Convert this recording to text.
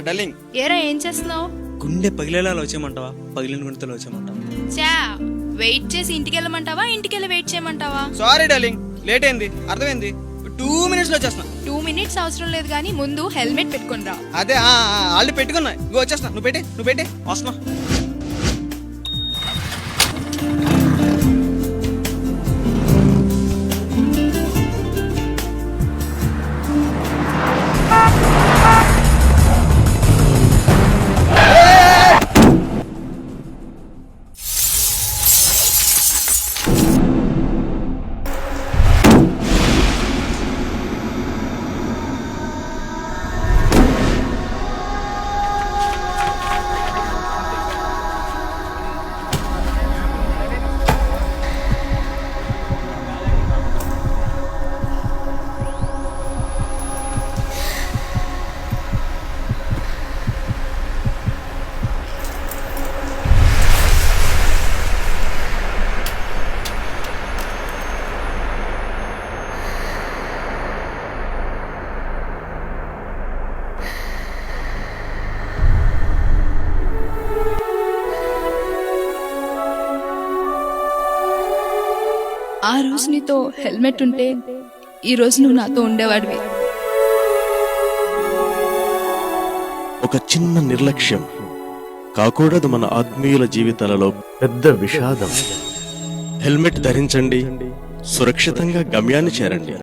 డల్లింగ్ ఏరా ఏం చేస్తున్నావు? గుండె పగిలేలా వచ్చేయమంటావా? పగిలిన గుండెతో వచ్చేయమంటావా? చా వెయిట్ చేసి ఇంటికి వెళ్ళమంటావా, ఇంటికి వెళ్ళి వెయిట్ చేయమంటావా? సారీ డల్లింగ్, లేట్ అయింది, అర్థమైంది. 2 minutes లో వచ్చేస్తున్నా. 2 minutes అవసరం లేదు కానీ ముందు హెల్మెట్ పెట్టుకుని రా. అదే ఆల్రెడీ పెట్టుకున్నా, ఇగో వచ్చేస్తున్నా. నువ్వు పెట్టి వస్తున్నా. ఆ రోజు నీతో హెల్మెట్ ఉంటే ఈ రోజు నువ్వు నాతో ఉండేవాడివి. ఒక చిన్న నిర్లక్ష్యం కాకూడదు మన ఆత్మీయుల జీవితాలలో పెద్ద విషాదం. హెల్మెట్ ధరించండి, సురక్షితంగా గమ్యాన్ని చేరండి.